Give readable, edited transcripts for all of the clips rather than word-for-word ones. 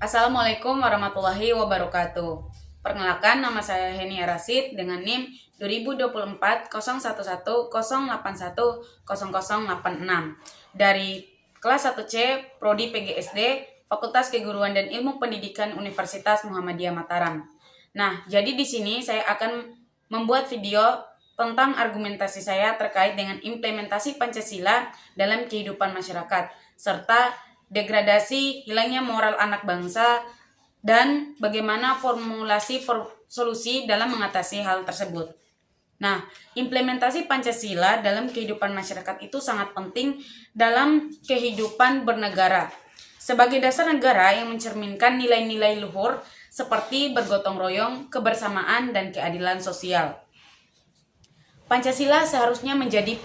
Assalamualaikum warahmatullahi wabarakatuh. Perkenalkan, nama saya Henia Rasid dengan NIM 2024 011 081 0086 dari kelas 1C Prodi PGSD Fakultas Keguruan dan Ilmu Pendidikan Universitas Muhammadiyah Mataram. Nah, jadi di sini saya akan membuat video tentang argumentasi saya terkait dengan implementasi Pancasila dalam kehidupan masyarakat serta degradasi hilangnya moral anak bangsa dan bagaimana formulasi solusi dalam mengatasi hal tersebut. Nah, implementasi Pancasila dalam kehidupan masyarakat itu sangat penting dalam kehidupan bernegara. Sebagai dasar negara yang mencerminkan nilai-nilai luhur seperti bergotong royong, kebersamaan, dan keadilan sosial. Pancasila seharusnya menjadi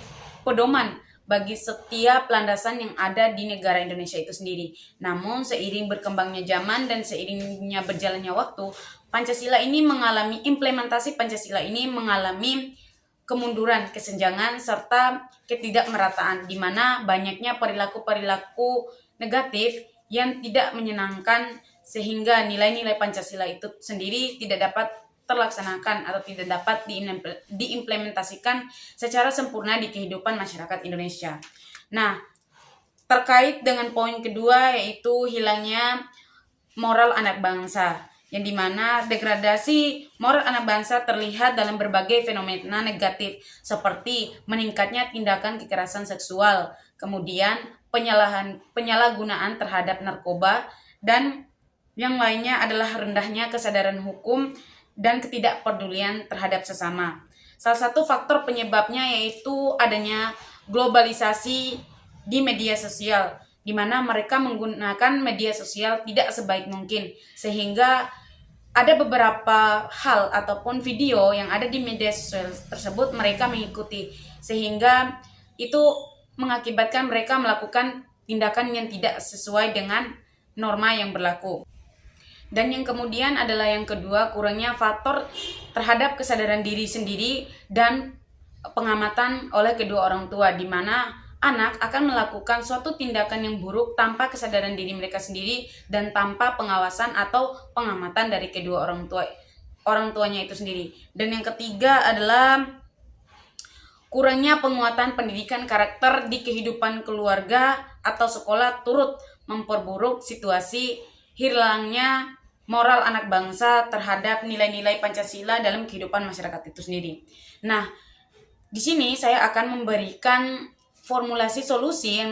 pedoman bagi setiap landasan yang ada di negara Indonesia itu sendiri. Namun seiring berkembangnya zaman dan seiringnya berjalannya waktu, implementasi Pancasila ini mengalami kemunduran, kesenjangan, serta ketidakmerataan, di mana banyaknya perilaku-perilaku negatif yang tidak menyenangkan sehingga nilai-nilai Pancasila itu sendiri tidak dapat terlaksanakan atau tidak dapat diimplementasikan secara sempurna di kehidupan masyarakat Indonesia. Nah, terkait dengan poin kedua yaitu hilangnya moral anak bangsa, yang dimana degradasi moral anak bangsa terlihat dalam berbagai fenomena negatif seperti meningkatnya tindakan kekerasan seksual, kemudian penyalahgunaan terhadap narkoba, dan yang lainnya adalah rendahnya kesadaran hukum dan ketidakpedulian terhadap sesama. Salah satu faktor penyebabnya yaitu adanya globalisasi di media sosial, di mana mereka menggunakan media sosial tidak sebaik mungkin, sehingga ada beberapa hal ataupun video yang ada di media sosial tersebut mereka mengikuti, sehingga itu mengakibatkan mereka melakukan tindakan yang tidak sesuai dengan norma yang berlaku. Dan yang kemudian adalah yang kedua, kurangnya faktor terhadap kesadaran diri sendiri dan pengamatan oleh kedua orang tua, di mana anak akan melakukan suatu tindakan yang buruk tanpa kesadaran diri mereka sendiri dan tanpa pengawasan atau pengamatan dari kedua orang tuanya itu sendiri. Dan yang ketiga adalah kurangnya penguatan pendidikan karakter di kehidupan keluarga atau sekolah turut memperburuk situasi hilangnya moral anak bangsa terhadap nilai-nilai Pancasila dalam kehidupan masyarakat itu sendiri. Nah, di sini saya akan memberikan formulasi solusi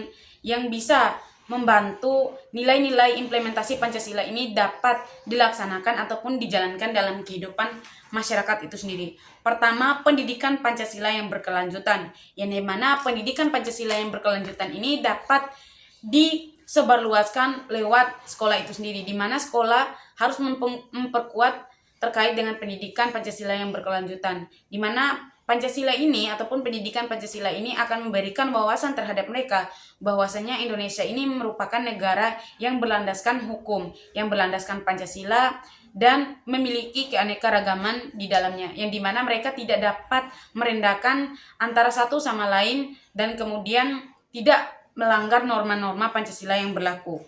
yang bisa membantu nilai-nilai implementasi Pancasila ini dapat dilaksanakan ataupun dijalankan dalam kehidupan masyarakat itu sendiri. Pertama, pendidikan Pancasila yang berkelanjutan, yang dimana pendidikan Pancasila yang berkelanjutan ini dapat disebarluaskan lewat sekolah itu sendiri, di mana sekolah harus memperkuat terkait dengan pendidikan Pancasila yang berkelanjutan, di mana Pancasila ini ataupun pendidikan Pancasila ini akan memberikan wawasan terhadap mereka bahwasanya Indonesia ini merupakan negara yang berlandaskan hukum, yang berlandaskan Pancasila dan memiliki keanekaragaman di dalamnya, yang dimana mereka tidak dapat merendahkan antara satu sama lain dan kemudian tidak melanggar norma-norma Pancasila yang berlaku.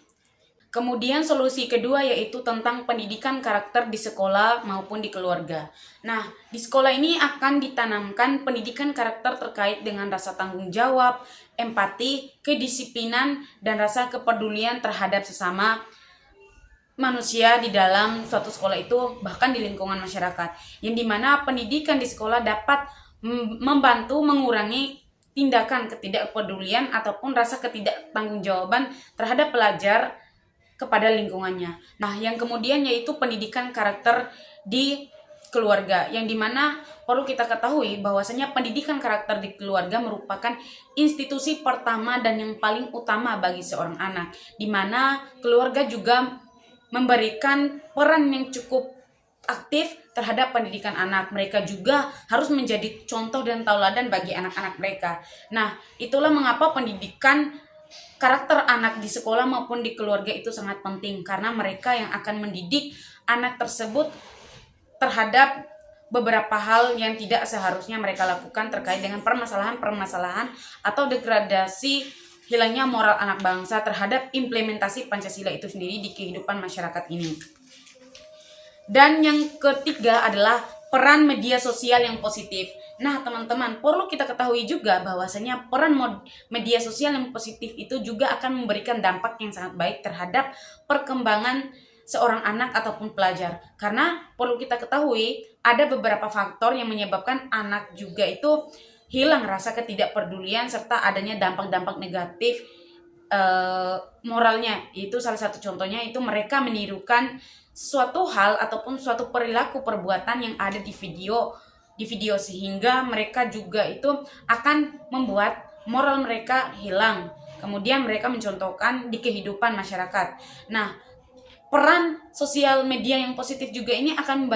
Kemudian solusi kedua yaitu tentang pendidikan karakter di sekolah maupun di keluarga. Nah, di sekolah ini akan ditanamkan pendidikan karakter terkait dengan rasa tanggung jawab, empati, kedisiplinan, dan rasa kepedulian terhadap sesama manusia di dalam suatu sekolah itu, bahkan di lingkungan masyarakat. Yang dimana pendidikan di sekolah dapat membantu mengurangi tindakan ketidakpedulian ataupun rasa ketidaktanggung-jawaban terhadap pelajar kepada lingkungannya. Nah, yang kemudian yaitu pendidikan karakter di keluarga, yang dimana perlu kita ketahui bahwasanya pendidikan karakter di keluarga merupakan institusi pertama dan yang paling utama bagi seorang anak, dimana keluarga juga memberikan peran yang cukup aktif terhadap pendidikan anak. Mereka juga harus menjadi contoh dan tauladan bagi anak-anak mereka. Nah, itulah mengapa pendidikan karakter anak di sekolah maupun di keluarga itu sangat penting, karena mereka yang akan mendidik anak tersebut terhadap beberapa hal yang tidak seharusnya mereka lakukan terkait dengan permasalahan-permasalahan atau degradasi hilangnya moral anak bangsa terhadap implementasi Pancasila itu sendiri di kehidupan masyarakat ini. Dan yang ketiga adalah peran media sosial yang positif. Nah, teman-teman, perlu kita ketahui juga bahwasanya peran media sosial yang positif itu juga akan memberikan dampak yang sangat baik terhadap perkembangan seorang anak ataupun pelajar. Karena perlu kita ketahui ada beberapa faktor yang menyebabkan anak juga itu hilang rasa ketidakpedulian serta adanya dampak-dampak negatif moralnya. Itu salah satu contohnya itu mereka menirukan suatu hal ataupun suatu perilaku perbuatan yang ada di video sehingga mereka juga itu akan membuat moral mereka hilang. Kemudian mereka mencontohkan di kehidupan masyarakat. Nah, peran sosial media yang positif juga ini akan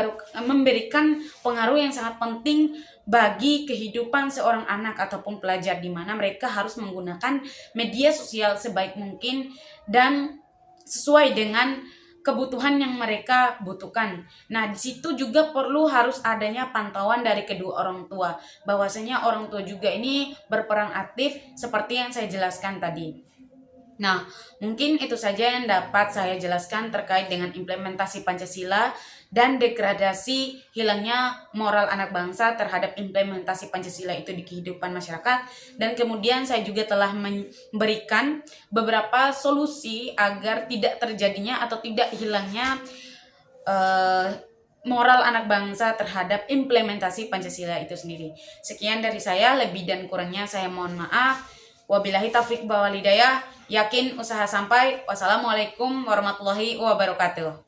memberikan pengaruh yang sangat penting bagi kehidupan seorang anak ataupun pelajar, di mana mereka harus menggunakan media sosial sebaik mungkin dan sesuai dengan kebutuhan yang mereka butuhkan. Nah, di situ juga perlu harus adanya pantauan dari kedua orang tua, bahwasanya orang tua juga ini berperan aktif seperti yang saya jelaskan tadi. Nah, mungkin itu saja yang dapat saya jelaskan terkait dengan implementasi Pancasila dan degradasi hilangnya moral anak bangsa terhadap implementasi Pancasila itu di kehidupan masyarakat. Dan kemudian saya juga telah memberikan beberapa solusi agar tidak terjadinya atau tidak hilangnya moral anak bangsa terhadap implementasi Pancasila itu sendiri. Sekian dari saya, lebih dan kurangnya saya mohon maaf. Wabillahi taufiq wal hidayah. Yakin usaha sampai. Wassalamualaikum warahmatullahi wabarakatuh.